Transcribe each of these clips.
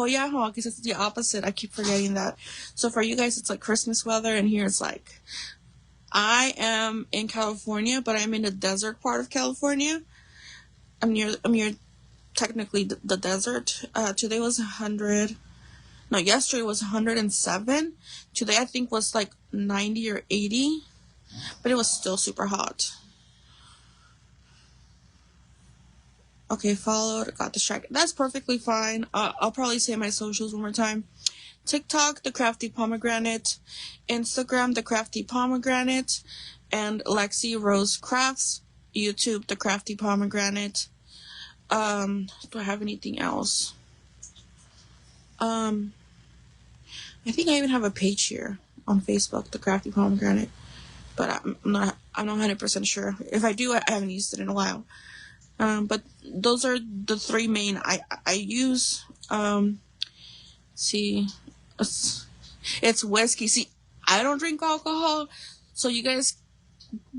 Oh yeah, huh? Because it's the opposite. I keep forgetting that. So for you guys, it's like Christmas weather, and here it's like, I am in California, but I'm in the desert part of California. I'm near technically the desert. Today was 100. No, yesterday was 107. Today I think was like 90 or 80, but it was still super hot. Okay, followed, got distracted. That's perfectly fine. I'll probably say my socials one more time. TikTok, The Crafty Pomegranate. Instagram, The Crafty Pomegranate. And Lexi Rose Crafts. YouTube, The Crafty Pomegranate. Do I have anything else? I think I even have a page here on Facebook, The Crafty Pomegranate. But I'm not 100% sure. If I do, I haven't used it in a while. But those are the three main I use. See, it's whiskey. See, I don't drink alcohol, so you guys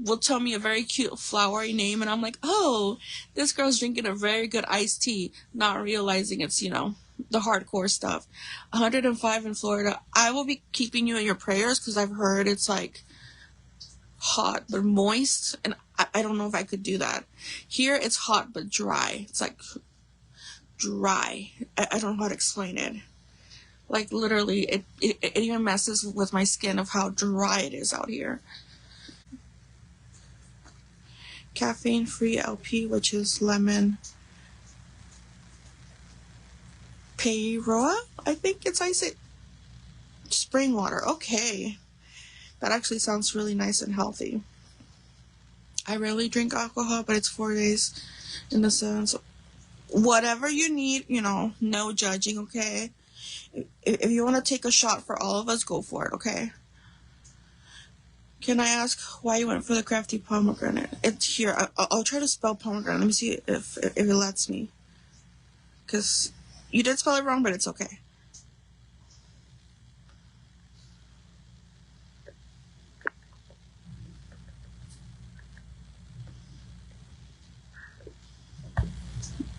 will tell me a very cute flowery name, and I'm like, oh, this girl's drinking a very good iced tea, not realizing it's, the hardcore stuff. 105 in Florida. I will be keeping you in your prayers because I've heard it's like hot but moist, and I don't know if I could do that. Here it's hot but dry. It's like dry. I don't know how to explain it. Like literally, it even messes with my skin of how dry it is out here. Caffeine-free LP, which is lemon Peyroa, I think it's spring water. Okay. That actually sounds really nice and healthy. I rarely drink alcohol, but it's 4 days in the sun. So whatever you need, no judging, okay? If you want to take a shot for all of us, go for it, okay? Can I ask why you went for the Crafty Pomegranate? It's here. I'll try to spell pomegranate. Let me see if it lets me. Because you did spell it wrong, but it's okay.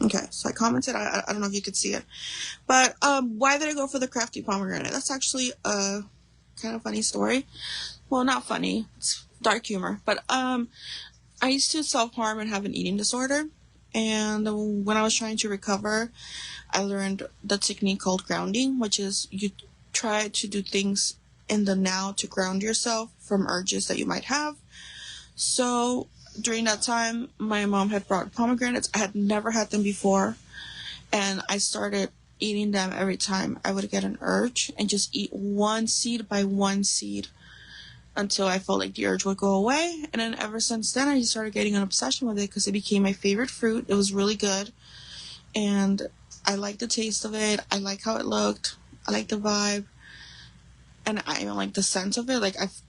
Okay, so I commented. I don't know if you could see it. But why did I go for the Crafty Pomegranate? That's actually a kind of funny story. Well, not funny. It's dark humor. But I used to self-harm and have an eating disorder. And when I was trying to recover, I learned the technique called grounding, which is you try to do things in the now to ground yourself from urges that you might have. So during that time, my mom had brought pomegranates. I had never had them before. And I started eating them every time I would get an urge and just eat one seed by one seed until I felt like the urge would go away. And then ever since then, I just started getting an obsession with it because it became my favorite fruit. It was really good. And I liked the taste of it. I like how it looked. I like the vibe. And I even like the scent of it. Like, I've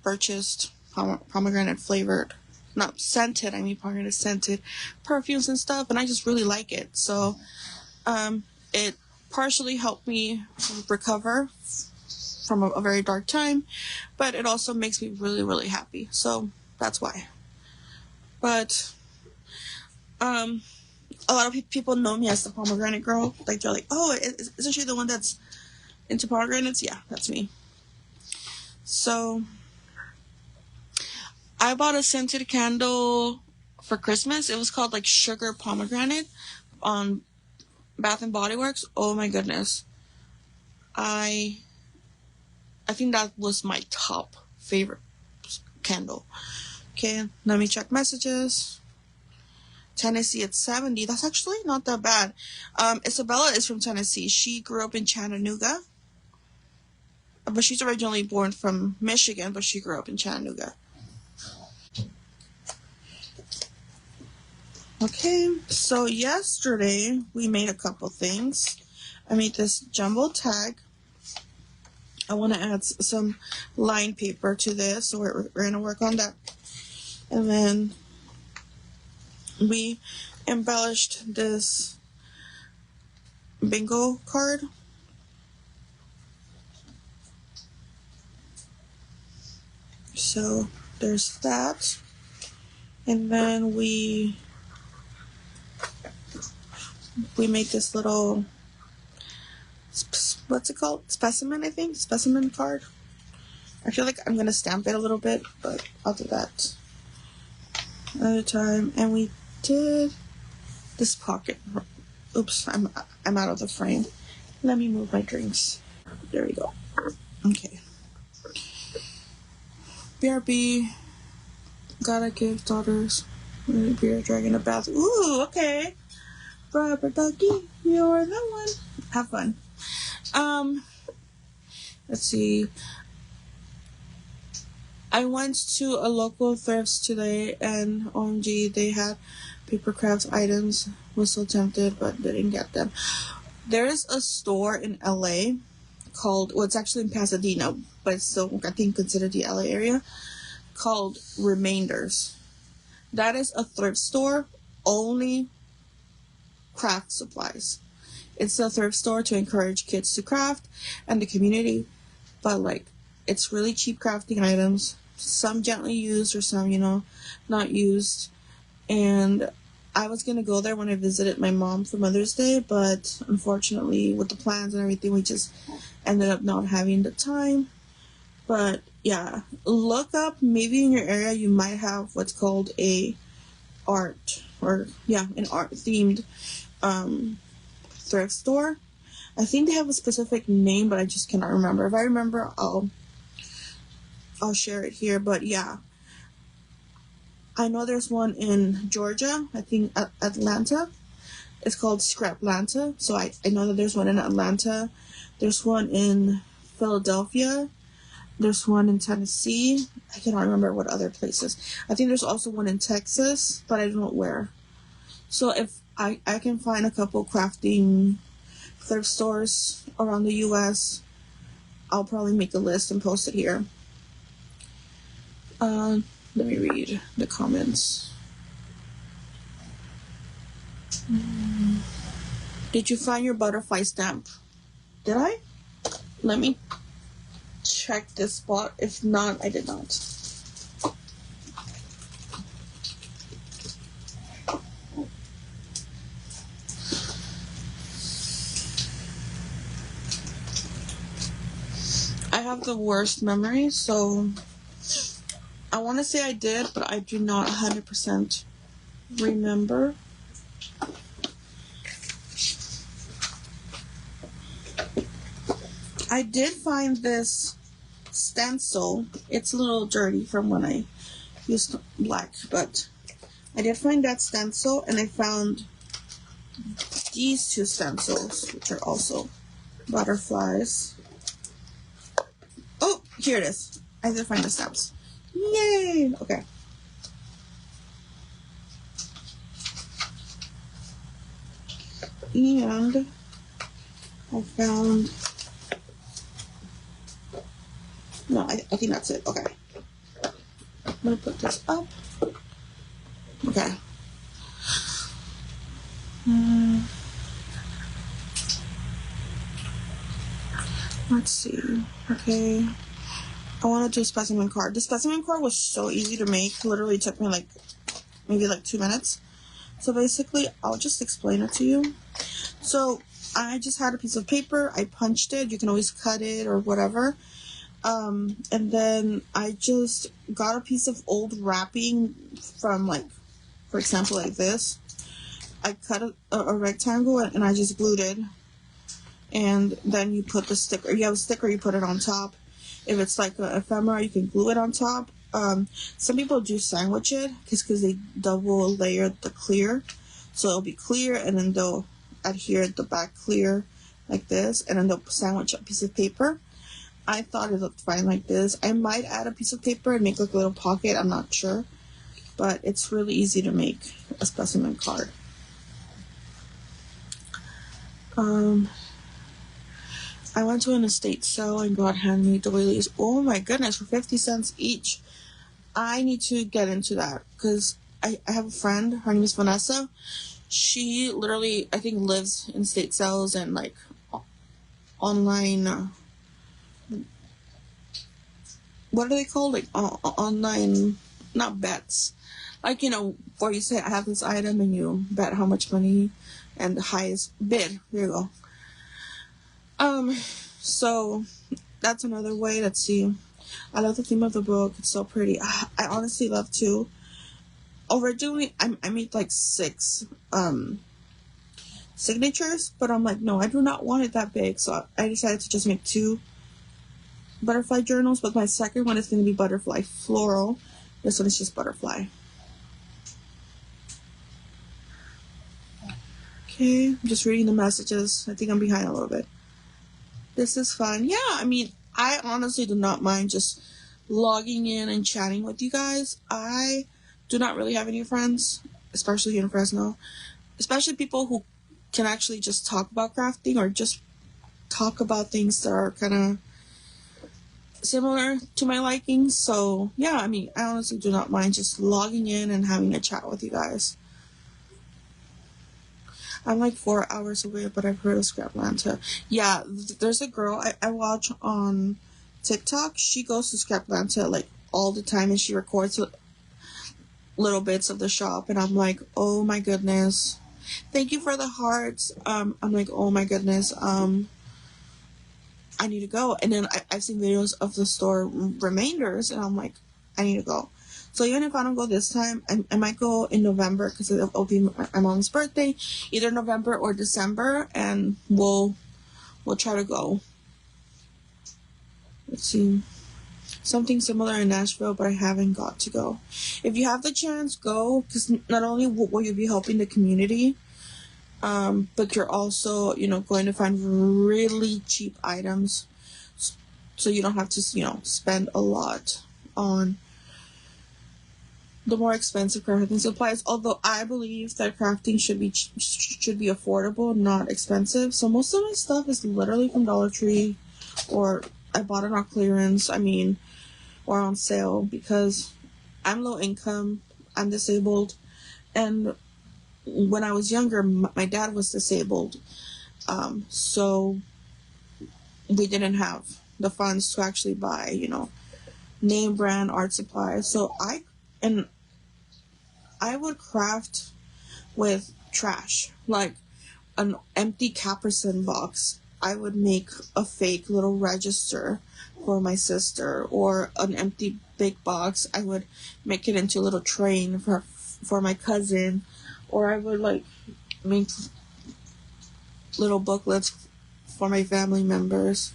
purchased pomegranate flavored, not scented, I mean pomegranate scented perfumes and stuff. And I just really like it. So it partially helped me recover from a very dark time, but it also makes me really, really happy. So that's why. But a lot of people know me as the pomegranate girl. Like, they're like, oh, isn't she the one that's into pomegranates? Yeah, that's me. So I bought a scented candle for Christmas. It was called like Sugar Pomegranate on Bath and Body Works. Oh my goodness. I think that was my top favorite candle. Okay, let me check messages. Tennessee at 70. That's actually not that bad. Isabella is from Tennessee. She grew up in Chattanooga. But she's originally born from Michigan, but she grew up in Chattanooga. Okay, so yesterday we made a couple things. I made this jumbo tag. I want to add some line paper to this, so we're going to work on that. And then we embellished this bingo card. So there's that. And then we made this little what's it called? Specimen, I think? Specimen card. I feel like I'm going to stamp it a little bit, but I'll do that another time. And we did this pocket. Oops, I'm out of the frame. Let me move my drinks. There we go. Okay. BRB. Gotta give daughters beer, dragon a bath. Ooh, okay. Rubber ducky, you're the one. Have fun. Let's see. I went to a local thrifts today, and OMG, they had paper crafts items. Was so tempted, but didn't get them. There's a store in LA called, well, it's actually in Pasadena, but it's still, I think, considered the LA area, called Remainders. That is a thrift store, only craft supplies. It's a thrift store to encourage kids to craft and the community, but like, it's really cheap crafting items, some gently used or some, not used. And I was going to go there when I visited my mom for Mother's Day, but unfortunately with the plans and everything, we just ended up not having the time. But yeah, look up, maybe in your area you might have what's called an art themed thrift store. I think they have a specific name, but I just cannot remember. If I remember, I'll share it here. But yeah, I know there's one in Georgia, I think Atlanta. It's called Scraplanta. So I know that there's one in Atlanta. There's one in Philadelphia. There's one in Tennessee. I cannot remember what other places. I think there's also one in Texas, but I don't know where. So if I can find a couple crafting thrift stores around the U.S., I'll probably make a list and post it here. Let me read the comments. Did you find your butterfly stamp? Did I? Let me check this spot. If not, I did not. I have the worst memory, so I want to say I did, but I do not 100% remember. I did find this stencil. It's a little dirty from when I used black, but I did find that stencil, and I found these two stencils, which are also butterflies. Oh, here it is. I did find the stamps. Yay! Okay. And I found... No, I think that's it. Okay. I'm going to put this up. Okay. Let's see. Okay. I want to do a specimen card. The specimen card was so easy to make. Literally took me maybe 2 minutes. So basically, I'll just explain it to you. So I just had a piece of paper. I punched it. You can always cut it or whatever. And then I just got a piece of old wrapping from, for example, like this. I cut a rectangle and I just glued it. And then you put the sticker. You have a sticker, you put it on top. If it's like an ephemera, you can glue it on top. Some people do sandwich it because they double layer the clear. So it'll be clear, and then they'll adhere the back clear like this, and then they'll sandwich a piece of paper. I thought it looked fine like this. I might add a piece of paper and make a little pocket. I'm not sure. But it's really easy to make a specimen card. I went to an estate sale and got handmade doilies. Oh my goodness, for 50 cents each. I need to get into that because I have a friend. Her name is Vanessa. She literally, I think, lives in estate sales and online... what are they called? Online, not bets. Where you say, I have this item and you bet how much money and the highest bid. There you go. So that's another way. Let's see. I love the theme of the book. It's so pretty. I honestly love to. Originally, I made like 6 signatures, but I'm like, no, I do not want it that big. So I decided to just make 2 butterfly journals, but my second one is going to be butterfly floral. This one is just butterfly. Okay, I'm just reading the messages. I think I'm behind a little bit. This is fun. Yeah, I mean, I honestly do not mind just logging in and chatting with you guys. I do not really have any friends, especially here in Fresno, especially people who can actually just talk about crafting or just talk about things that are kind of similar to my likings. So yeah, I mean, I honestly do not mind just logging in and having a chat with you guys. I'm like 4 hours away, but I've heard of Scraplanta. Yeah, there's a girl I watch on TikTok. She goes to Scraplanta like all the time, and she records little bits of the shop, and I'm like, oh my goodness. Thank you for the hearts. I'm like, oh my goodness. I need to go. And then I've seen videos of the store remainders, and I'm like, I need to go. So even if I don't go this time, I might go in November, because it'll be my mom's birthday, either November or December, and we'll try to go. Let's see. Something similar in Nashville, but I haven't got to go. If you have the chance, go, because not only will you be helping the community, but you're also, going to find really cheap items, so you don't have to, spend a lot on the more expensive crafting supplies. Although I believe that crafting should be affordable, not expensive. So most of my stuff is literally from Dollar Tree, or I bought it on clearance. Or on sale, because I'm low income, I'm disabled, and when I was younger, my dad was disabled, so we didn't have the funds to actually buy, name brand art supplies. So I would craft with trash, like an empty Caperson box. I would make a fake little register for my sister, or an empty big box. I would make it into a little train for my cousin, or I would like make little booklets for my family members.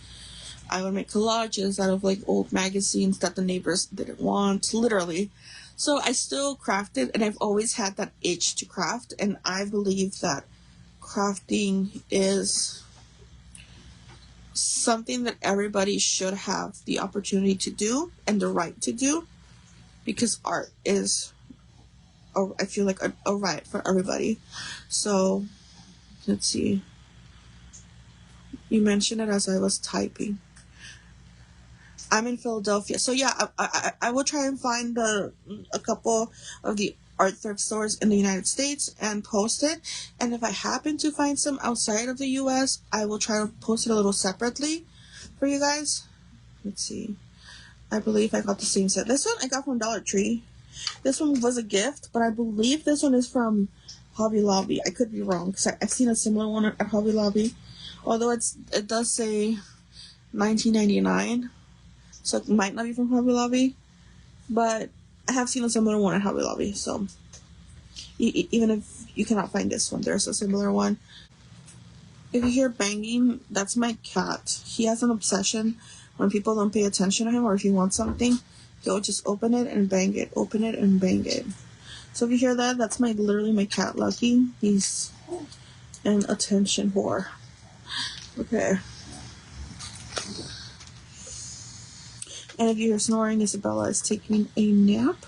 I would make collages out of like old magazines that the neighbors didn't want, literally. So I still crafted, and I've always had that itch to craft, and I believe that crafting is something that everybody should have the opportunity to do and the right to do, because art is, I feel like, a right for everybody. So let's see. You mentioned it as I was typing. I'm in Philadelphia, so yeah, I will try and find a couple of the art thrift stores in the United States and post it. And if I happen to find some outside of the US, I will try to post it a little separately for you guys. Let's see. I believe I got the same set. This one I got from Dollar Tree. This one was a gift, but I believe this one is from Hobby Lobby. I could be wrong, because I've seen a similar one at Hobby Lobby, although it does say $19.99. So it might not be from Hobby Lobby, but I have seen a similar one at Hobby Lobby. So even if you cannot find this one, there's a similar one. If you hear banging, that's my cat. He has an obsession when people don't pay attention to him, or if he wants something, he'll just open it and bang it, open it and bang it. So if you hear that, that's literally my cat, Lucky. He's an attention whore. Okay. And if you hear snoring, Isabella is taking a nap.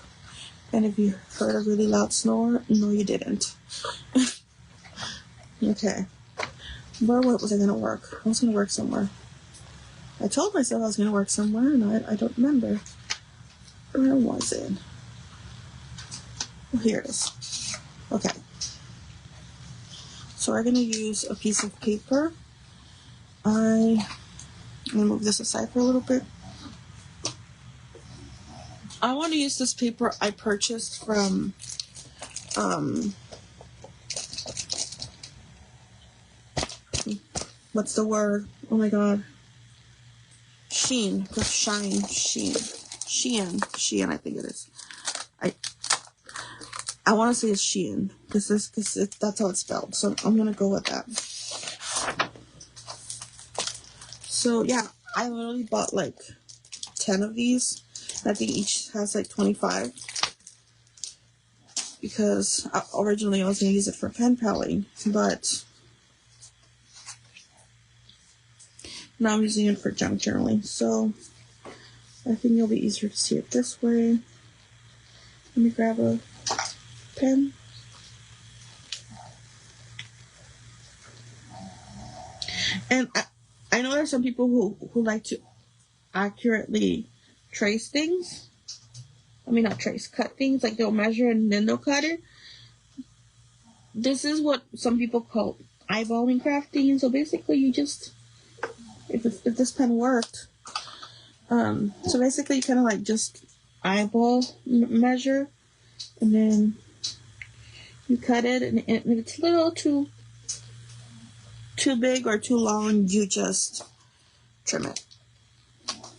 And if you heard a really loud snore, no, you didn't. Okay. Where was I going to work? I was going to work somewhere. I told myself I was going to work somewhere, and I don't remember. Where was it? Oh, here it is. Okay. So we're going to use a piece of paper. I'm going to move this aside for a little bit. I want to use this paper I purchased from what's the word? Oh my god. Sheen. Shine. Sheen. Shein, I think it is. I want to say it's Shein. Because that's how it's spelled. So I'm going to go with that. So yeah, I literally bought like 10 of these. I think each has like 25. Because originally I was going to use it for pen paling. But now I'm using it for junk journaling. So I think it'll be easier to see it this way. Let me grab a pen. And I know there's some people who like to accurately trace things. I mean, not trace, cut things. Like they'll measure and then they'll cut it. This is what some people call eyeballing crafting. So basically, you just, if this pen worked, so basically you kind of like just eyeball measure, and then you cut it, and if it's a little too big or too long, you just trim it.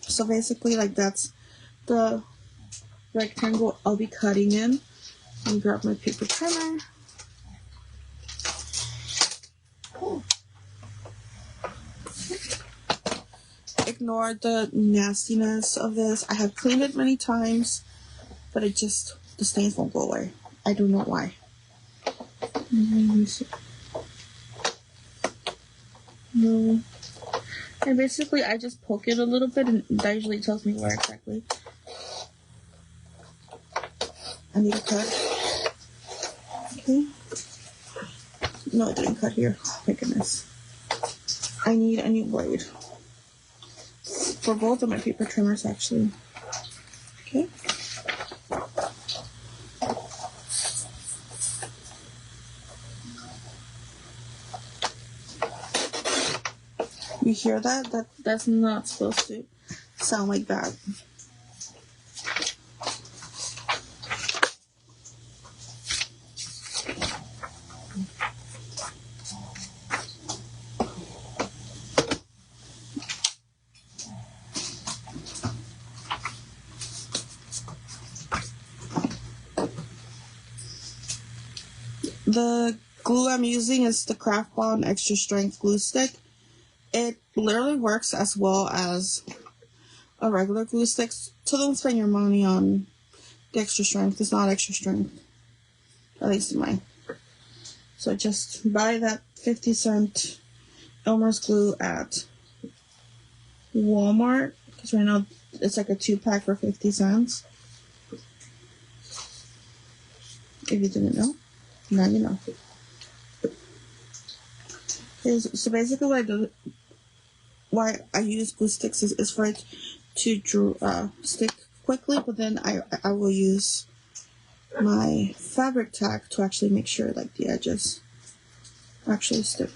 So basically, like that's the rectangle I'll be cutting in. Let me grab my paper trimmer. Ignore the nastiness of this. I have cleaned it many times, but the stains won't go away. I don't know why. No. And basically, I just poke it a little bit, and that usually tells me where exactly I need to cut. Okay. No, it didn't cut here. Oh my goodness. I need a new blade. For both of my paper trimmers, actually. Okay. You hear that? That's not supposed to sound like that. The glue I'm using is the Craft Bond Extra Strength Glue Stick. It literally works as well as a regular glue stick. So don't spend your money on the extra strength. It's not extra strength. At least in mine. So just buy that 50-cent Elmer's glue at Walmart. Because right now it's like a 2-pack for 50 cents. If you didn't know, now you know. So basically why I use glue sticks is for it to stick quickly, but then I will use my fabric tack to actually make sure like the edges actually stick.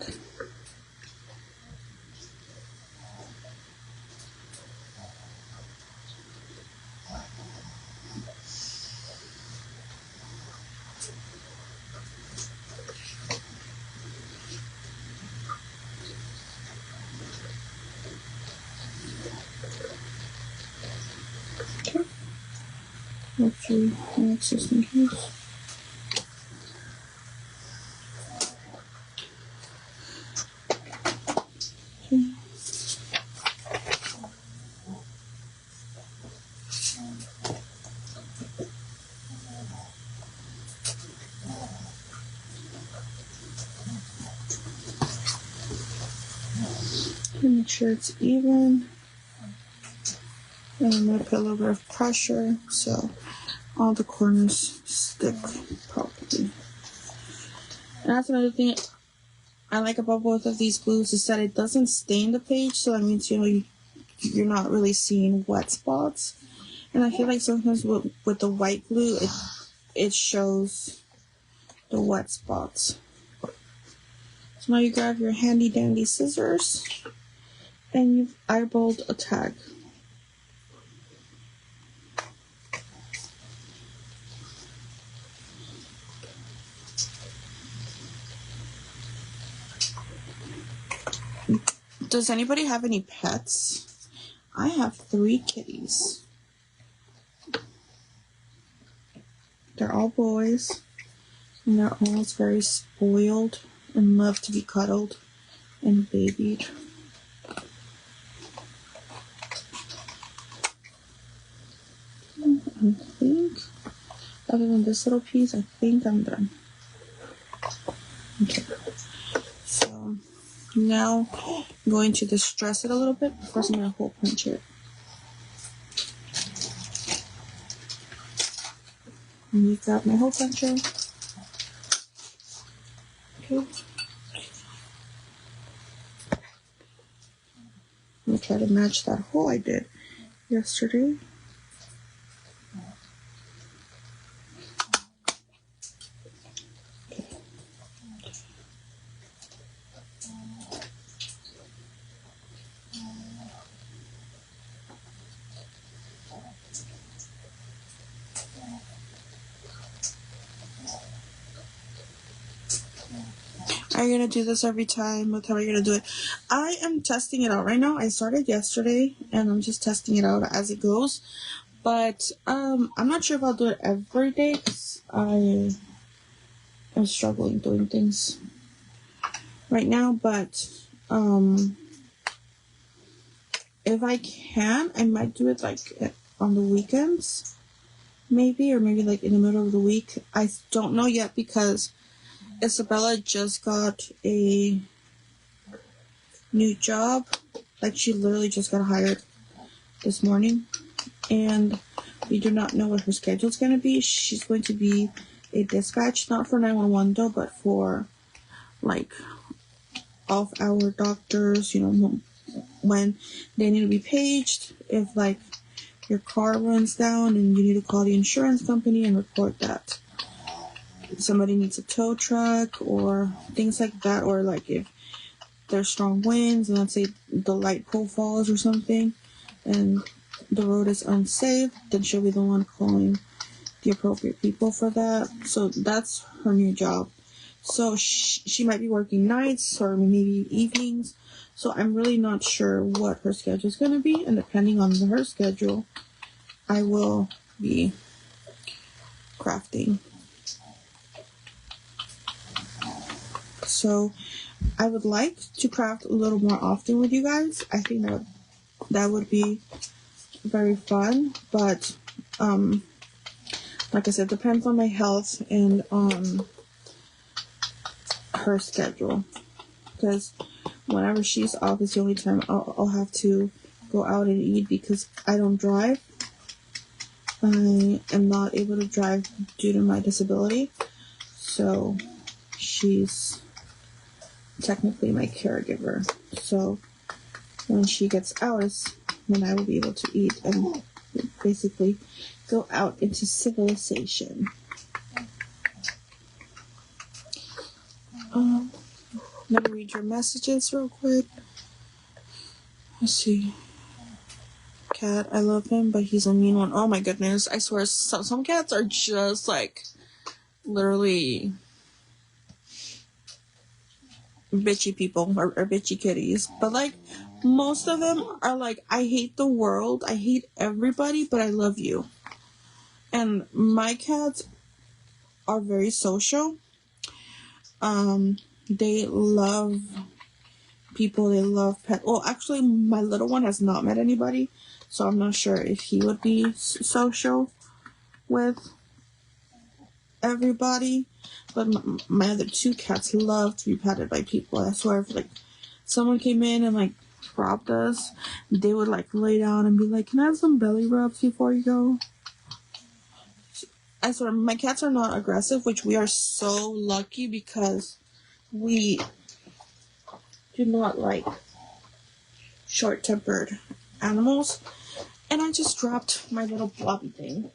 Okay. Actually, next is in case. Okay. Make sure it's even. And I'm going to put a little bit of pressure so all the corners stick properly. And that's another thing I like about both of these glues is that it doesn't stain the page, so that means you're not really seeing wet spots. And I feel like sometimes with the white glue, it shows the wet spots. So now you grab your handy dandy scissors and you've eyeballed a tag. Does anybody have any pets? I have 3 kitties. They're all boys, and they're all very spoiled and love to be cuddled and babied. I think, other than this little piece, I think I'm done. Okay, so now I'm going to distress it a little bit. First, I'm going to hole punch it. And you've got my hole puncher. Okay. I'm going to try to match that hole I did yesterday. Are you going to do this every time? What time are you going to do it? I am testing it out right now. I started yesterday, and I'm just testing it out as it goes. But I'm not sure if I'll do it every day, because I am struggling doing things right now. But if I can, I might do it like on the weekends, maybe, or maybe like in the middle of the week. I don't know yet, because Isabella just got a new job. Like, she literally just got hired this morning, and we do not know what her schedule is going to be. She's going to be a dispatch, not for 911 though, but for like off-hour doctors, you know, when they need to be paged, if like your car runs down and you need to call the insurance company and report that somebody needs a tow truck or things like that, or like if there's strong winds and let's say the light pole falls or something and the road is unsafe, then she'll be the one calling the appropriate people for that. So that's her new job. So she might be working nights or maybe evenings. So I'm really not sure what her schedule is going to be, and depending on her schedule, I will be crafting. So I would like to craft a little more often with you guys. I think that would be very fun, but like I said, depends on my health and on her schedule, because whenever she's off is the only time I'll have to go out and eat, because I don't drive. I am not able to drive due to my disability, so she's technically my caregiver. So when she gets out is when I will be able to eat and basically go out into civilization. Let me read your messages real quick. Let's see. Cat, I love him, but he's a mean one. Oh my goodness, I swear, some cats are just like literally bitchy people or bitchy kitties. But like most of them are like, I hate the world, I hate everybody, but I love you. And my cats are very social. They love people, they love pets. Well, actually, my little one has not met anybody, so I'm not sure if he would be social with everybody. But my other 2 cats love to be petted by people. I swear, if like someone came in and like robbed us, they would like lay down and be like, "Can I have some belly rubs before you go?" I swear, my cats are not aggressive, which we are so lucky, because we do not like short-tempered animals. And I just dropped my little blobby thing.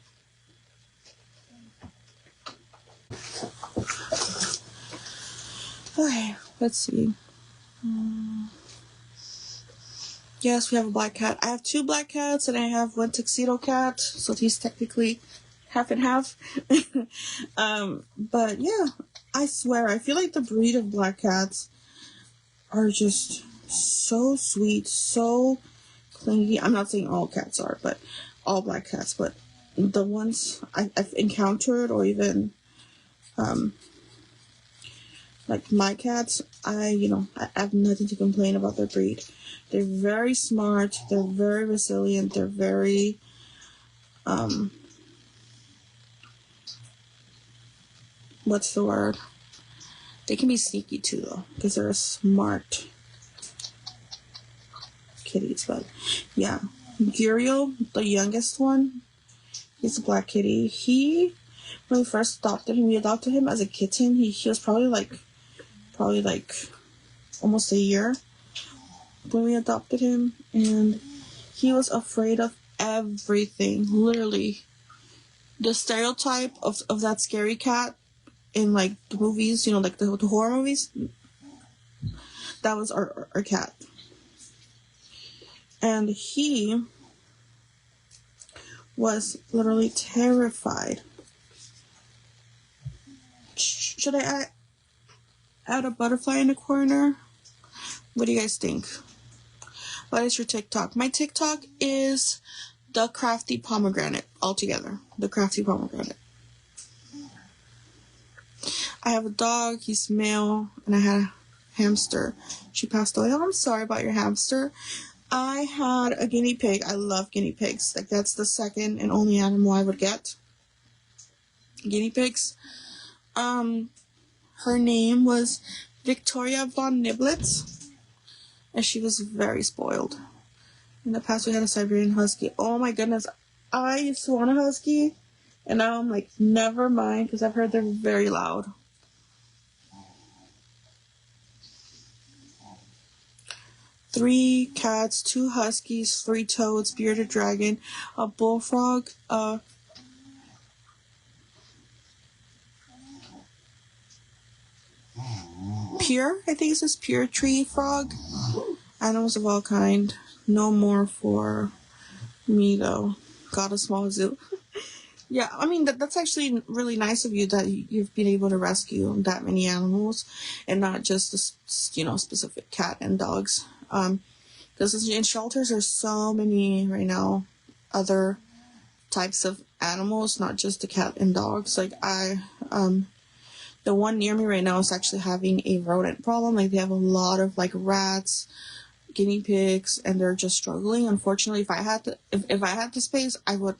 Okay, let's see. Yes, we have a black cat. I have 2 black cats, and I have 1 tuxedo cat, so he's technically half and half. But yeah, I swear, I feel like the breed of black cats are just So sweet, so clingy. I'm not saying all cats are, but all black cats, but the ones I've encountered, or even like my cats, I have nothing to complain about their breed. They're very smart, they're very resilient, they're very what's the word? They can be sneaky too, though, because they're smart kitties. But yeah, Guriel, the youngest one, he's a black kitty. When we first adopted him, we adopted him as a kitten. He was probably like almost a year when we adopted him, and he was afraid of everything. Literally, the stereotype of that scary cat in like the movies, like the horror movies. That was our cat. And he was literally terrified. Should I add a butterfly in the corner? What do you guys think? What is your TikTok? My TikTok is the crafty pomegranate altogether. The crafty pomegranate. I have a dog, he's male, and I had a hamster. She passed away. Oh, I'm sorry about your hamster. I had a guinea pig. I love guinea pigs. Like, that's the second and only animal I would get. Guinea pigs. Her name was Victoria von Niblitz, and she was very spoiled. In the past, we had a Siberian Husky. Oh my goodness. I used to want a Husky, and now I'm like, never mind, because I've heard they're very loud. Three cats, 2 huskies, 3 toads, bearded dragon, a bullfrog, pure, I think it says pure tree frog. Animals of all kind. No more for me though. Got a small zoo. Yeah, I mean, that's actually really nice of you that you've been able to rescue that many animals and not just the, specific cat and dogs. Because in shelters there's so many right now other types of animals, not just the cat and dogs. Like the one near me right now is actually having a rodent problem. Like, they have a lot of like rats, guinea pigs, and they're just struggling. Unfortunately, if I had the space, I would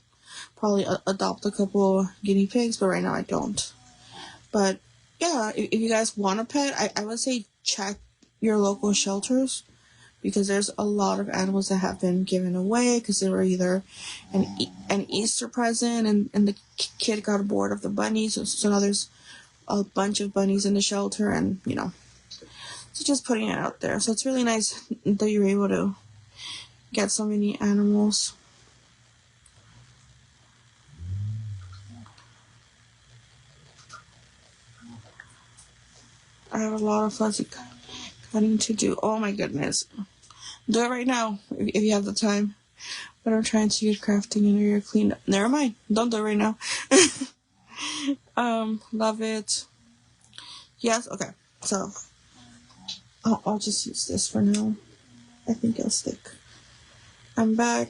probably adopt a couple guinea pigs, but right now I don't. But yeah, if you guys want a pet, I would say check your local shelters, because there's a lot of animals that have been given away because they were either an Easter present and the kid got bored of the bunnies, so now there's a bunch of bunnies in the shelter, and so just putting it out there. So it's really nice that you're able to get so many animals. I have a lot of fuzzy cutting to do. Oh my goodness. Do it right now if you have the time. But I'm trying to get crafting in your clean up. Never mind. Don't do it right now. Love it. Yes, okay. So I'll just use this for now. I think it'll stick. I'm back.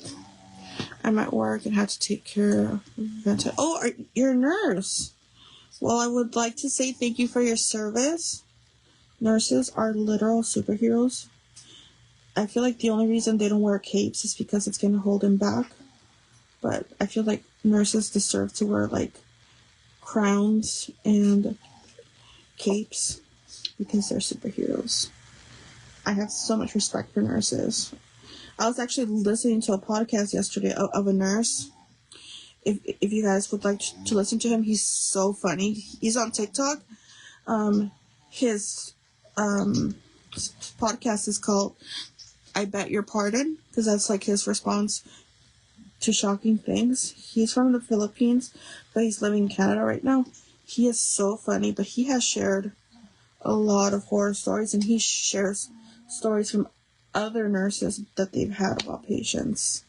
I'm at work and had to take care of Venta. Oh, you're a nurse. Well, I would like to say thank you for your service. Nurses are literal superheroes. I feel like the only reason they don't wear capes is because it's going to hold them back. But I feel like nurses deserve to wear, like, crowns and capes because they're superheroes. I have so much respect for nurses. I was actually listening to a podcast yesterday of a nurse. If you guys would like to listen to him, he's so funny. He's on TikTok. His podcast is called I Bet Your Pardon, because that's like his response to shocking things. He's from the Philippines, but he's living in Canada right now. He is so funny, but he has shared a lot of horror stories, and he shares stories from other nurses that they've had about patients.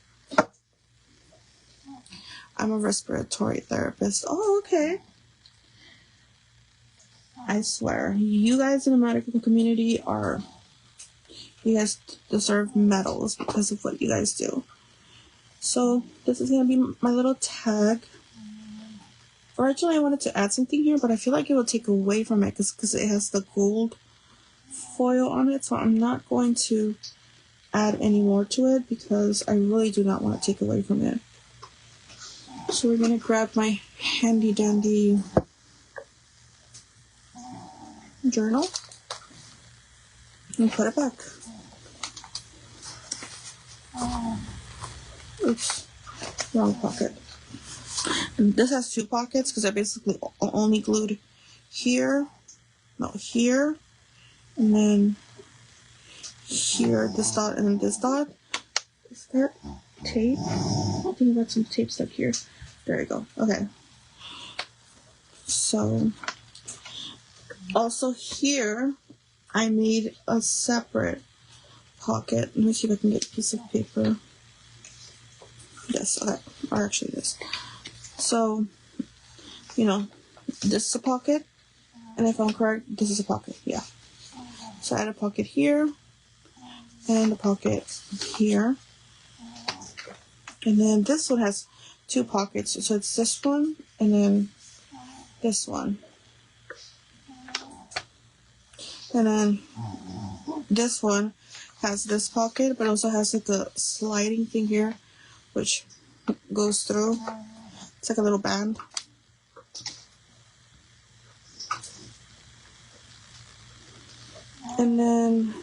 I'm a respiratory therapist. Oh, okay. I swear, you guys in the medical community You guys deserve medals because of what you guys do. So this is going to be my little tag. Originally I wanted to add something here, but I feel like it will take away from it because it has the gold foil on it. So I'm not going to add any more to it because I really do not want to take away from it. So we're going to grab my handy dandy journal and put it back. Oops, wrong pocket. And this has 2 pockets because I basically only glued here, here, and then here, this dot, and then this dot. Is that tape? I think I got some tape stuck here. There we go. Okay. So, also here, I made a separate pocket. Let me see if I can get a piece of paper. Yes, okay. Or actually this. So, you know, this is a pocket. And if I'm correct, this is a pocket. Yeah. So I had a pocket here. And a pocket here. And then this one has 2 pockets. So it's this one and then this one. And then this one has this pocket, but also has like a sliding thing here, which goes through. It's like a little band. And then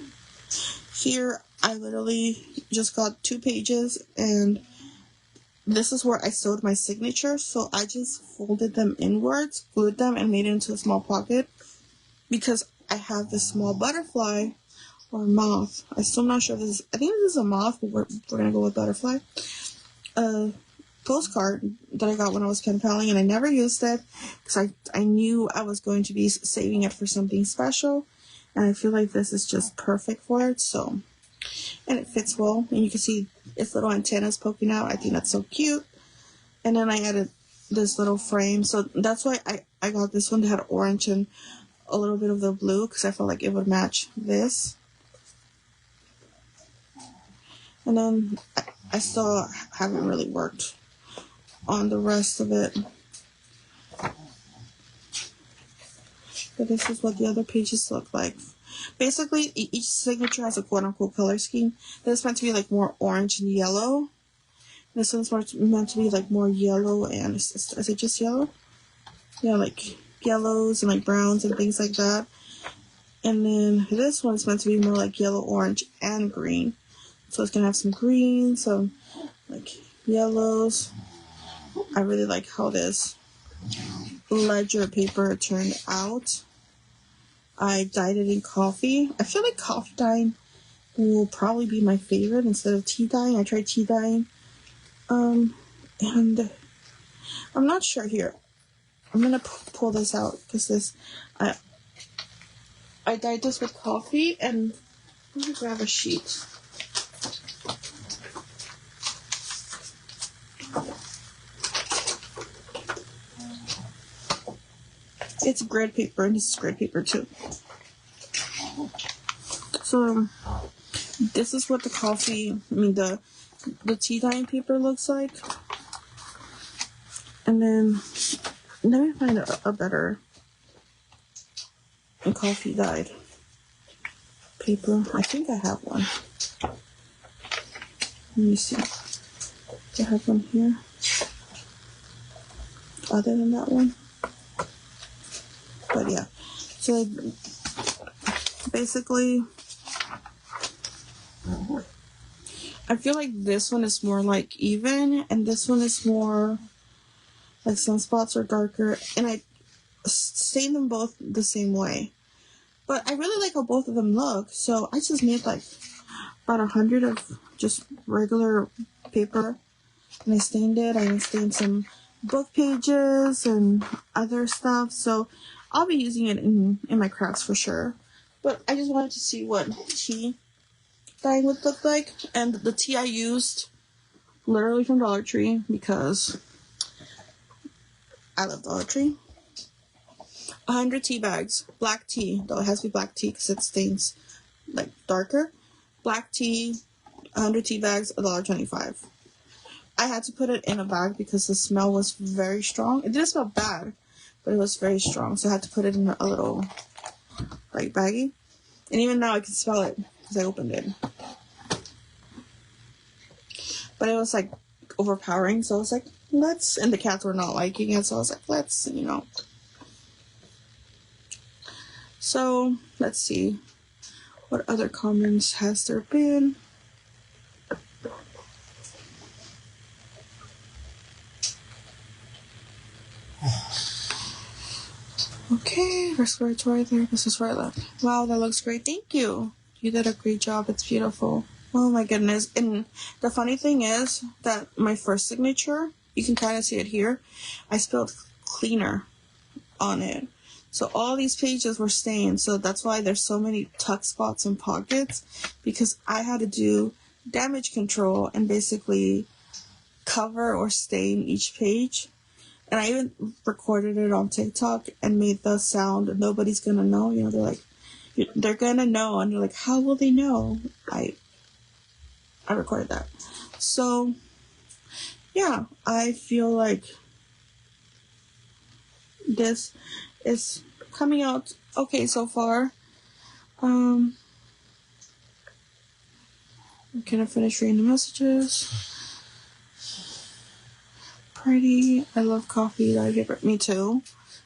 here, I literally just got 2 pages, and this is where I sewed my signature. So I just folded them inwards, glued them, and made it into a small pocket because I have this small butterfly or moth. I'm still not sure if this is, I think this is a moth, but we're gonna go with butterfly. Postcard that I got when I was pen paling, and I never used it because I knew I was going to be saving it for something special, and I feel like this is just perfect for it. So, and it fits well, and you can see its little antennas poking out. I think that's so cute. And then I added this little frame, so that's why I got this one that had orange and a little bit of the blue because I felt like it would match this. And then I still haven't really worked on the rest of it. But this is what the other pages look like. Basically, each signature has a quote-unquote color scheme. This is meant to be like more orange and yellow. This one's meant to be like more yellow and, is it just yellow? Yeah, like yellows and like browns and things like that. And then this one's meant to be more like yellow, orange, and green. So it's gonna have some green, some like yellows. I really like how this ledger paper turned out. I dyed it in coffee. I feel like coffee dyeing will probably be my favorite instead of tea dyeing. I tried tea dyeing. And I'm not sure here. I'm gonna pull this out because this, I dyed this with coffee, and let me grab a sheet. It's grid paper, and this is grid paper too. So this is what the the tea dyeing paper looks like. And then let me find a better coffee dyed paper. I think I have one. Let me see. Do I have one here? Other than that one? But yeah. So basically, I feel like this one is more like even, and this one is more like some spots are darker, and I stain them both the same way. But I really like how both of them look, so I just made like about 100 of just regular paper, and I stained it. I stained some book pages and other stuff, so I'll be using it in my crafts for sure. But I just wanted to see what tea dyeing would look like, and the tea I used literally from Dollar Tree because I love Dollar Tree. 100 tea bags, black tea, though it has to be black tea because it stains like darker. black tea, 100 tea bags, $1.25. I had to put it in a bag because the smell was very strong. It didn't smell bad, but it was very strong. So I had to put it in a little, like, baggie. And even now I can smell it because I opened it. But it was, like, overpowering. So I was like, let's... And the cats were not liking it. So I was like, let's, you know. So, let's see. What other comments has there been? Okay, respiratory therapist is right left. Wow, that looks great. Thank you. You did a great job. It's beautiful. Oh my goodness. And the funny thing is that my first signature, you can kind of see it here, I spelled cleaner on it. So all these pages were stained. So that's why there's so many tuck spots and pockets, because I had to do damage control and basically cover or stain each page. And I even recorded it on TikTok and made the sound, nobody's gonna know. You know, they're like, they're gonna know. And you're like, how will they know? I recorded that. So, yeah, I feel like this is coming out okay so far. I'm gonna finish reading the messages. Pretty. I love coffee. I favorite. Me too.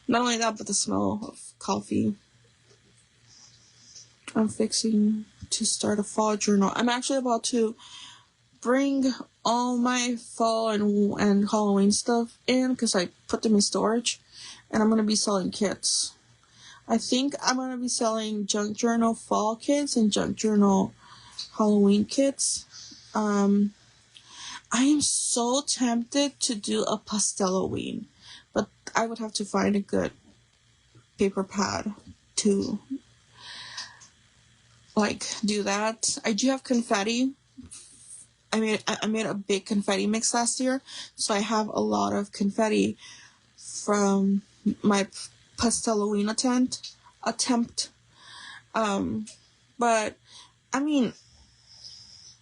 Not only that, but the smell of coffee. I'm fixing to start a fall journal. I'm actually about to bring all my fall and Halloween stuff in because I put them in storage, and I'm going to be selling kits. I think I'm going to be selling junk journal fall kits and junk journal Halloween kits. I am so tempted to do a Pasteloween, but I would have to find a good paper pad to, like, do that. I do have confetti. I made a big confetti mix last year, so I have a lot of confetti from my Pasteloween attempt. But, I mean,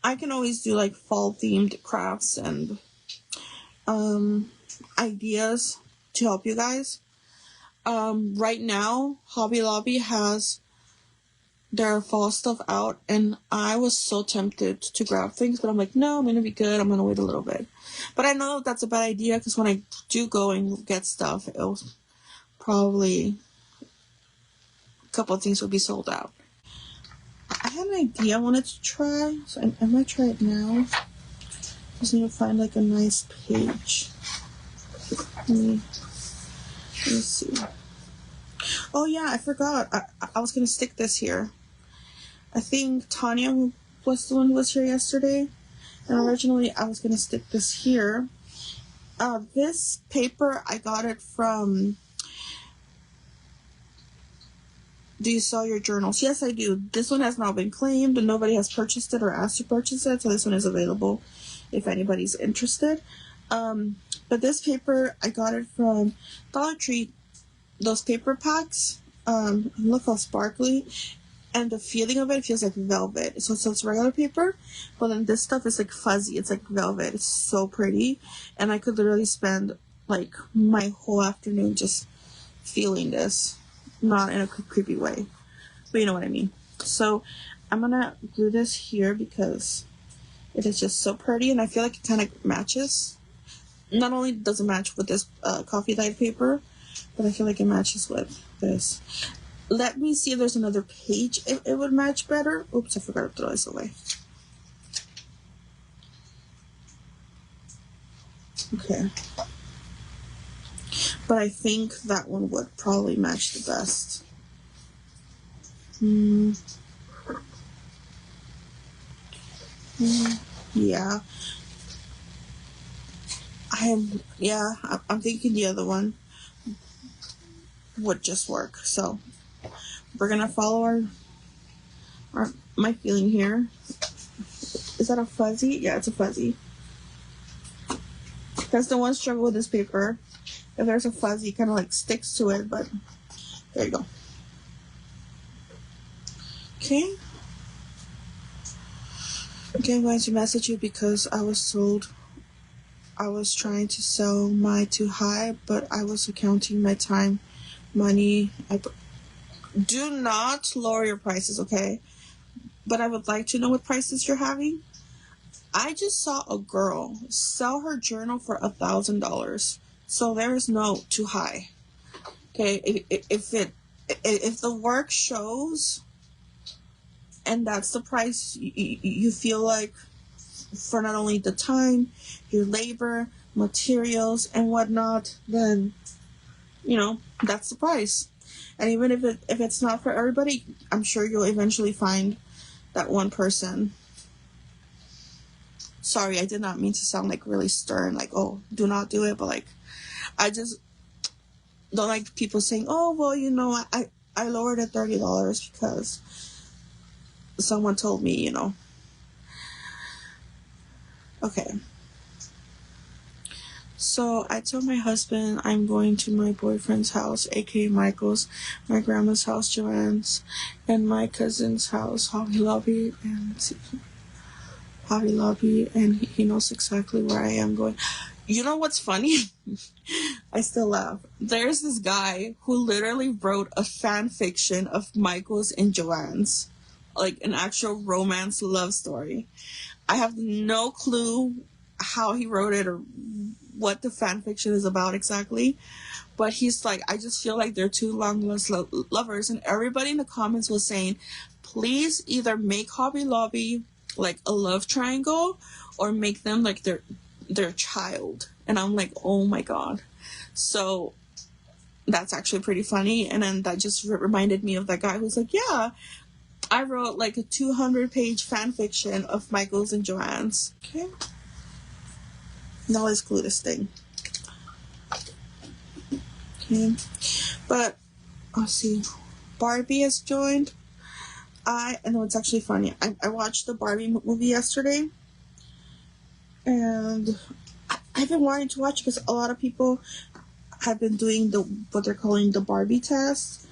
I can always do, like, fall-themed crafts and ideas to help you guys. Right now, Hobby Lobby has their fall stuff out, and I was so tempted to grab things, but I'm like, no, I'm gonna be good. I'm gonna wait a little bit. But I know that's a bad idea, because when I do go and get stuff, it'll probably a couple of things will be sold out. I had an idea I wanted to try, so I might try it now. Just need to find, like, a nice page. Let me see. Oh yeah, I forgot. I was gonna stick this here. I think Tanya was the one who was here yesterday, and originally I was gonna stick this here. This paper, I got it from Do You Sell Your Journals? Yes, I do. This one has not been claimed, and nobody has purchased it or asked to purchase it, so this one is available if anybody's interested. But this paper, I got it from Dollar Tree, those paper packs. Look how sparkly. And the feeling of it feels like velvet. So it's regular paper, but then this stuff is like fuzzy. It's like velvet. It's so pretty. And I could literally spend like my whole afternoon just feeling this. Not in a creepy way, but you know what I mean. So I'm gonna glue this here because it is just so pretty, and I feel like it kind of matches. Not only does it match with this coffee dyed paper, but I feel like it matches with this. Let me see if there's another page it would match better. Oops, I forgot to throw this away. Okay. But I think that one would probably match the best. Yeah. I'm thinking the other one would just work. So we're gonna follow my feeling here. Is that a fuzzy? Yeah, it's a fuzzy. That's the one struggle with this paper. If there's a fuzzy, kind of like sticks to it, but there you go. Okay. Okay, I'm going to message you because I was told I was trying to sell my too high, but I was accounting my time, money. Do not lower your prices, okay? But I would like to know what prices you're having. I just saw a girl sell her journal for $1,000, so there is no too high. Okay, if the work shows, and that's the price you feel like for not only the time, your labor, materials, and whatnot, then that's the price. And even if it's not for everybody, I'm sure you'll eventually find that one person. Sorry, I did not mean to sound like really stern, like, oh, do not do it, but like, I just don't like people saying, oh, well, I lowered it $30 because someone told me, Okay. So I told my husband I'm going to my boyfriend's house, aka Michael's, my grandma's house, Joanne's, and my cousin's house, Hobby Lobby, and he knows exactly where I am going. You know what's funny? I still laugh. There's this guy who literally wrote a fan fiction of Michael's and Joanne's, like an actual romance love story. I have no clue how he wrote it or what the fan fiction is about exactly, but he's like, I just feel like they're two long-lost lovers, and everybody in the comments was saying, please either make Hobby Lobby like a love triangle or make them like their child. And I'm like, oh my god. So that's actually pretty funny. And then that just reminded me of that guy who's like, yeah, I wrote like a 200-page fan fiction of Michael's and Joanne's. Okay. Now let's glue this thing. Okay. But let's see. Barbie has joined. I know it's actually funny. I watched the Barbie movie yesterday, and I've been wanting to watch because a lot of people have been doing what they're calling the Barbie test,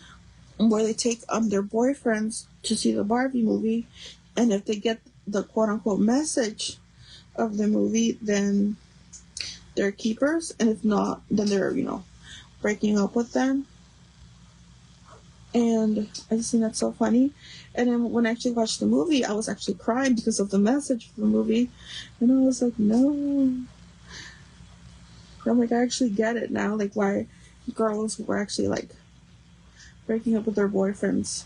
where they take their boyfriends to see the Barbie movie, and if they get the quote unquote message of the movie, then they're keepers, and if not, then they're breaking up with them. And I just think that's so funny. And then when I actually watched the movie, I was actually crying because of the message of the movie. And I was like, no. I'm like, I actually get it now, like why girls were actually like breaking up with their boyfriends.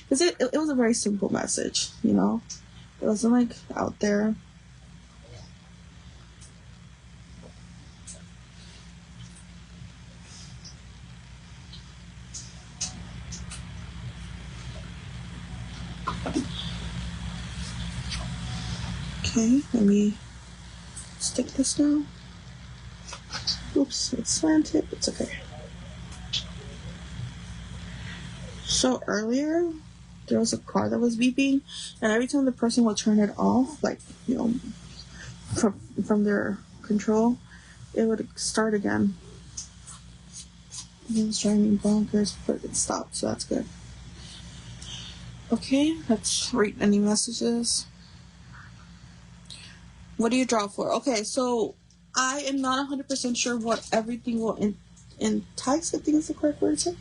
Because it was a very simple message, It wasn't like out there. Okay, let me stick this now. Oops, it's slanted. It's okay. So earlier, there was a car that was beeping, and every time the person would turn it off, like, from their control, it would start again. It was driving me bonkers, but it stopped, so that's good. Okay, let's read any messages. What do you draw for? Okay, so I am not 100% sure what everything will entice, I think is the correct word to say.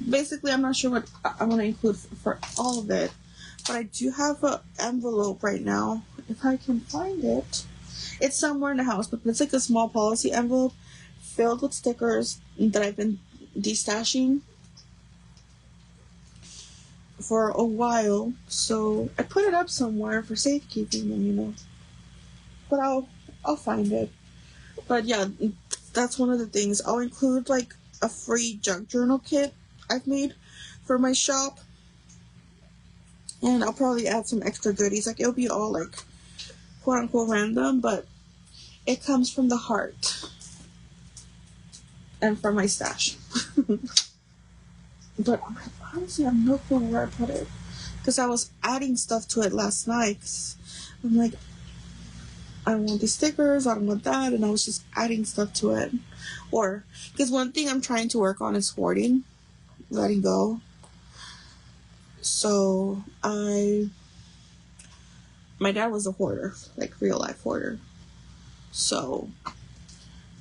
Basically, I'm not sure what I want to include for all of it, but I do have an envelope right now. If I can find it. It's somewhere in the house, but it's like a small policy envelope filled with stickers that I've been destashing for a while. So I put it up somewhere for safekeeping, and but I'll find it. But yeah, that's one of the things. I'll include like a free junk journal kit I've made for my shop, and I'll probably add some extra goodies. Like it'll be all like quote unquote random, but it comes from the heart and from my stash. But honestly, I have no clue where I put it because I was adding stuff to it last night. I'm like, I don't want these stickers, I don't want that, and I was just adding stuff to it. Or, because one thing I'm trying to work on is hoarding, letting go. So, my my dad was a hoarder, like real life hoarder. So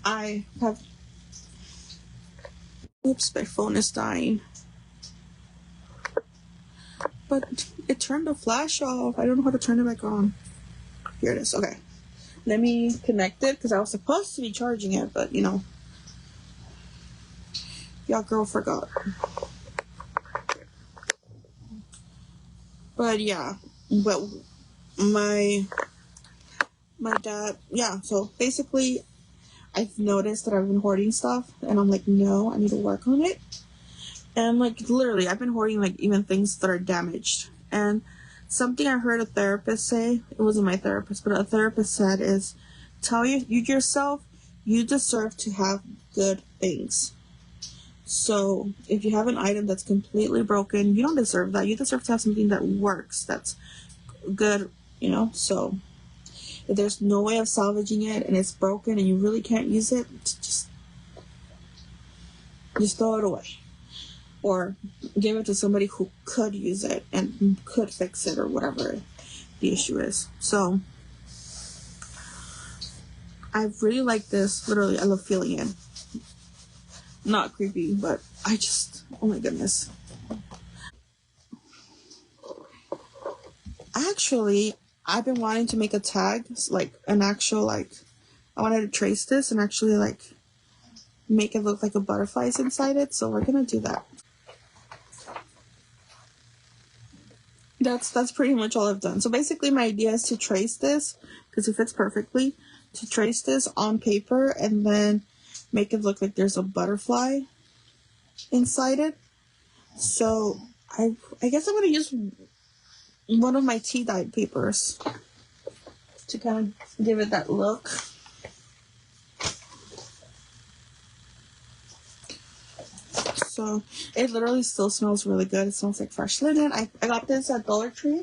I have, oops, my phone is dying. But it turned the flash off. I don't know how to turn it back on. Here it is. Okay. Let me connect it, because I was supposed to be charging it, but you know, y'all girl forgot. But yeah, but my dad, yeah, so basically I've noticed that I've been hoarding stuff, and I'm like, no, I need to work on it. And like literally I've been hoarding like even things that are damaged. And something I heard a therapist say, it wasn't my therapist, but a therapist said is, tell you yourself you deserve to have good things. So if you have an item that's completely broken, you don't deserve that. You deserve to have something that works, that's good, you know. So if there's no way of salvaging it and it's broken and you really can't use it, just throw it away. Or give it to somebody who could use it and could fix it, or whatever the issue is. So I really like this. Literally, I love feeling it. Not creepy, but I just, oh my goodness. Actually, I've been wanting to make a tag, like an actual, like, I wanted to trace this and actually like make it look like a butterfly's inside it. So we're gonna do that. That's pretty much all I've done. So basically my idea is to trace this, because it fits perfectly, to trace this on paper and then make it look like there's a butterfly inside it. So I guess I'm going to use one of my tea dyed papers to kind of give it that look. So it literally still smells really good. It smells like fresh linen. I got this at Dollar Tree.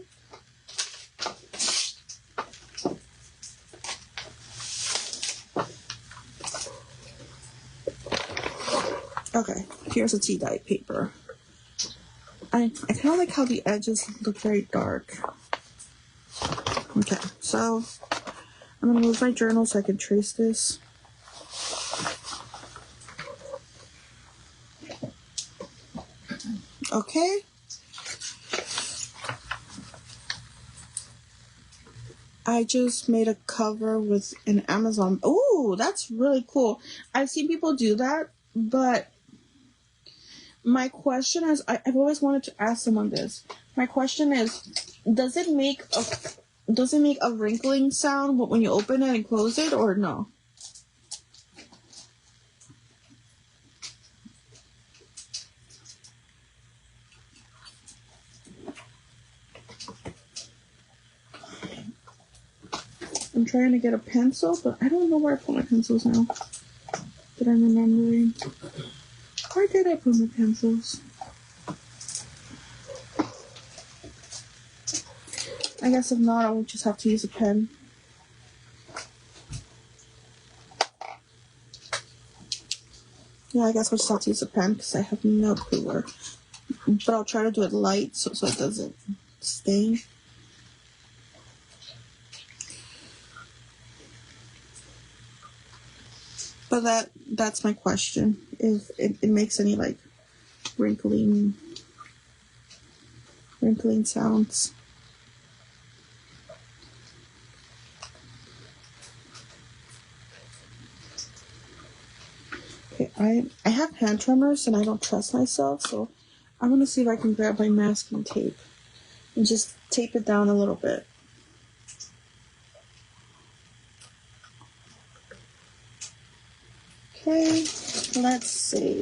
Okay, here's a tea dye paper. I kind of like how the edges look very dark. Okay, so I'm going to move my journal so I can trace this. Okay. I just made a cover with an Amazon. Ooh, that's really cool. I've seen people do that, but my question is, I've always wanted to ask someone this. My question is, does it make a wrinkling sound when you open it and close it, or no? I'm trying to get a pencil, but I don't know where I put my pencils now. That I'm remembering. Where did I put my pencils? I guess if not, I'll just have to use a pen. Yeah, I guess I'll just have to use a pen because I have no clue where. But I'll try to do it light so it doesn't stain. But that's my question. If it makes any like wrinkling sounds. Okay, I have hand tremors and I don't trust myself, so I'm gonna see if I can grab my masking tape and just tape it down a little bit. Okay, let's see.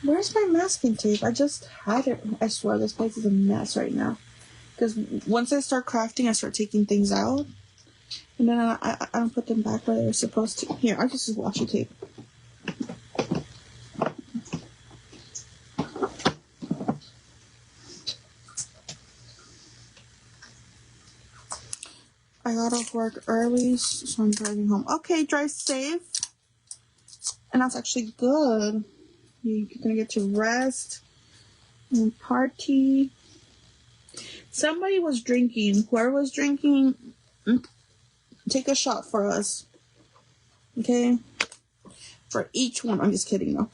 Where's my masking tape? I just had it. I swear this place is a mess right now. Because once I start crafting, I start taking things out. And then I don't put them back where they're supposed to. Here, I'll just use washi tape. I got off work early, so I'm driving home. Okay, drive safe. And that's actually good. You're gonna get to rest. And party. Somebody was drinking. Whoever was drinking, take a shot for us. Okay? For each one. I'm just kidding, though.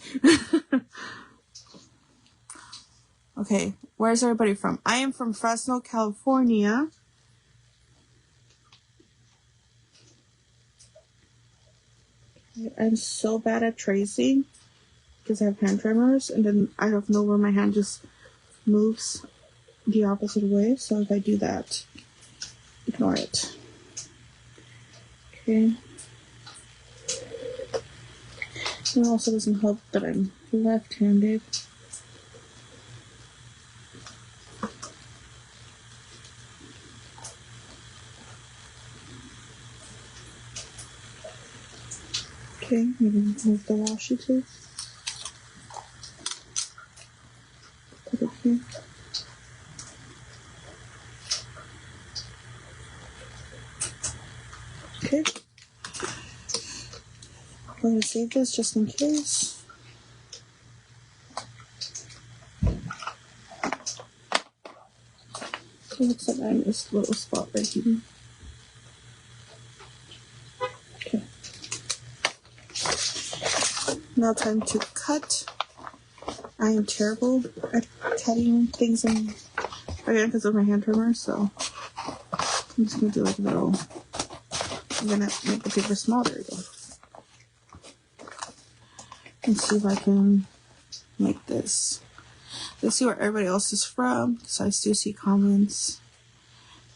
Okay, where's everybody from? I am from Fresno, California. I'm so bad at tracing because I have hand tremors, and then out of nowhere my hand just moves the opposite way. So if I do that, ignore it. Okay. It also doesn't help that I'm left-handed. Okay, I'm gonna move the washi too. Put it here. Okay. I'm gonna save this just in case. It looks like I missed a little spot right here. Okay. Now time to cut. I am terrible at cutting things in, again, because of my hand trimmer, so I'm just gonna do like a little, I'm gonna make the paper small. There we go. And see if I can make this. Let's see where everybody else is from, because I still see comments.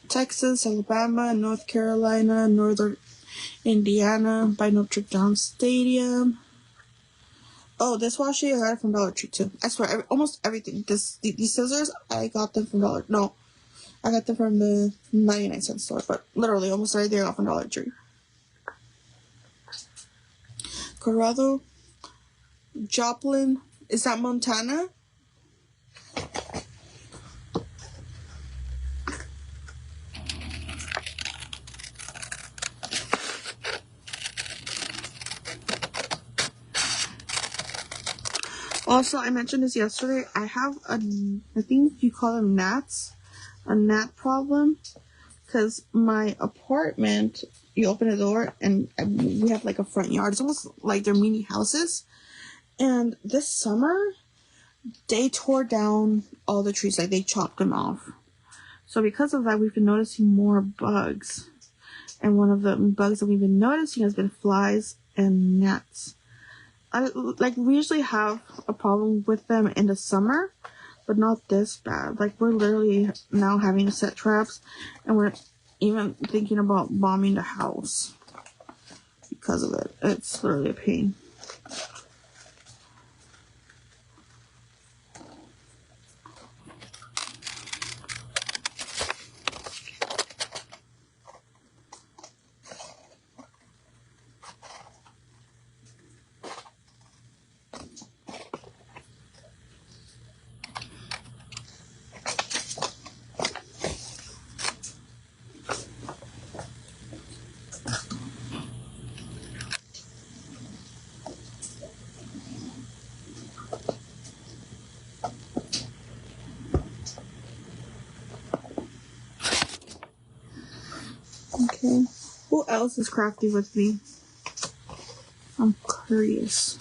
Texas, Alabama, North Carolina, Northern Indiana, by Notre Dame Stadium. Oh, this washi I got it from Dollar Tree too. I swear, almost everything. These scissors, I got them from Dollar. No, I got them from the 99-cent store. But literally, almost everything I got from Dollar Tree. Colorado, Joplin, is that Montana? Also, I mentioned this yesterday. I have I think you call them gnats, a gnat problem, because my apartment, you open the door and we have like a front yard. It's almost like they're mini houses. And this summer, they tore down all the trees, like they chopped them off. So because of that, we've been noticing more bugs. And one of the bugs that we've been noticing has been flies and gnats. We usually have a problem with them in the summer, but not this bad. Like, we're literally now having to set traps, and we're even thinking about bombing the house because of it. It's literally a pain. Okay. Who else is crafty with me? I'm curious.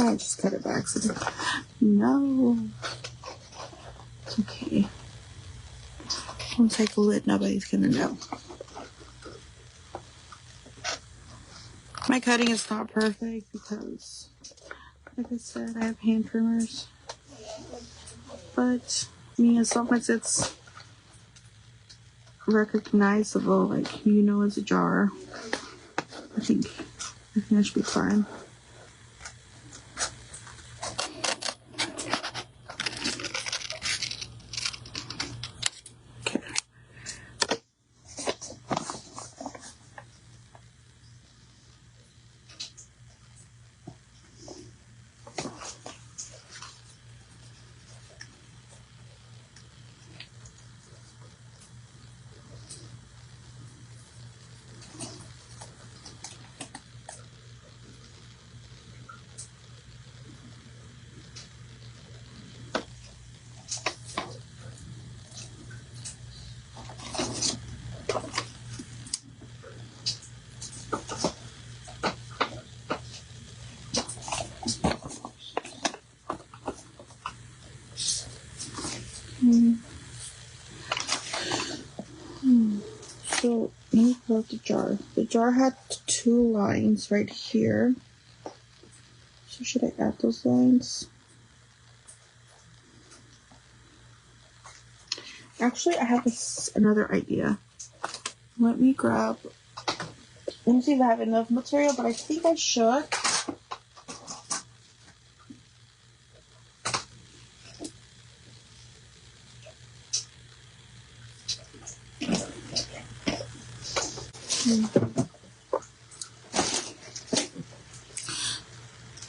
I just cut it by accident. No. It's okay. I'll take a lid. Nobody's gonna know. My cutting is not perfect because, like I said, I have hand trimmers. But, I mean, as long as it's recognizable, like, you know it's a jar, I think that should be fine. So, let me pull out the jar. The jar had 2 lines right here. So, should I add those lines? Actually, I have another idea. Let me see if I have enough material, but I think I should.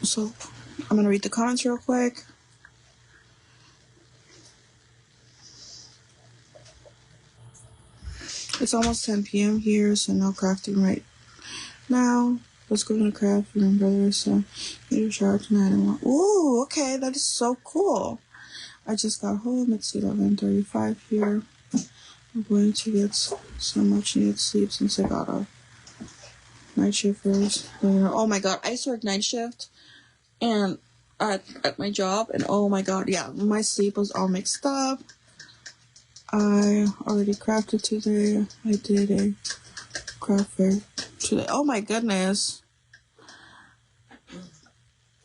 So, I'm going to read the comments real quick. It's almost 10 p.m. here, so no crafting right now. Let's go to the craft room, brother. So, need a shower tonight. Ooh, okay, that is so cool. I just got home. It's 11:35 here. I'm going to get some much needed sleep since I got a night shift first. Oh my god, I used to work night shift and at my job, and oh my god, yeah, my sleep was all mixed up. I already crafted today. I did a craft fair today. Oh my goodness.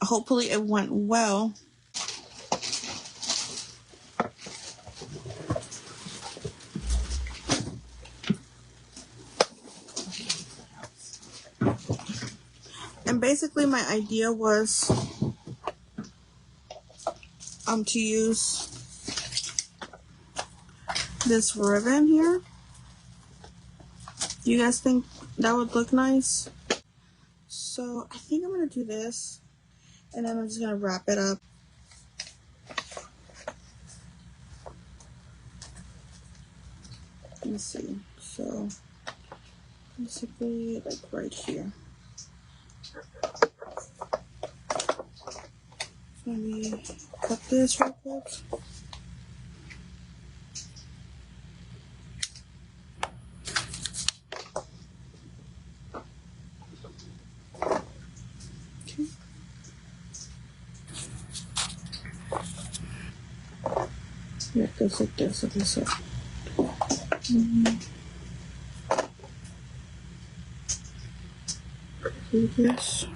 Hopefully it went well. And basically my idea was to use this ribbon here. You guys think that would look nice? So I think I'm gonna do this, and then I'm just gonna wrap it up. Let me see. So basically, like right here. Let me cut this real quick. Okay. Yeah, it goes like this. Okay, so. Do this.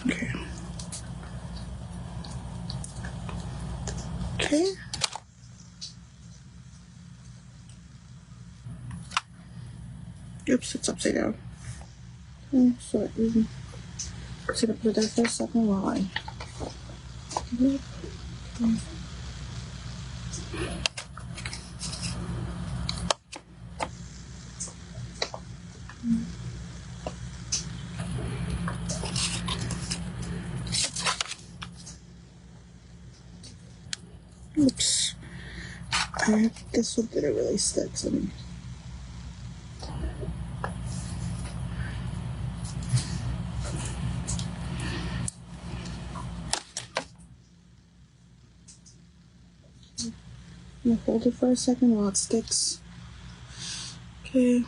Okay. Okay. Oops, it's upside down. So I'm just gonna put that for a second while I. Oops. This one didn't really stick, so I'm gonna hold it for a second while it sticks. Okay.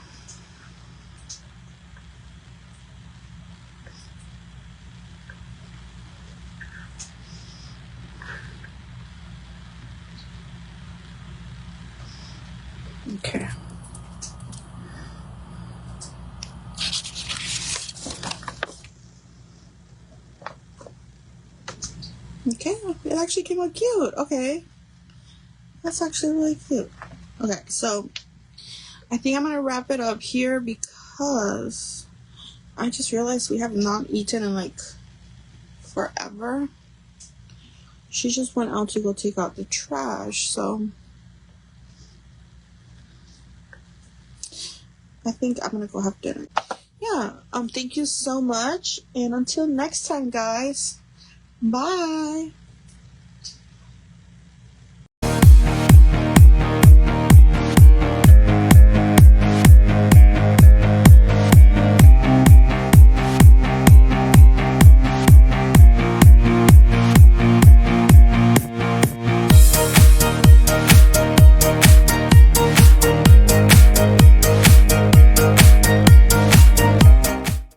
Okay. Okay, it actually came out cute. Okay. That's actually really cute. Okay, so I think I'm gonna wrap it up here because I just realized we have not eaten in like forever. She just went out to go take out the trash, so I think I'm gonna go have dinner. Yeah, thank you so much, and until next time, guys. Bye.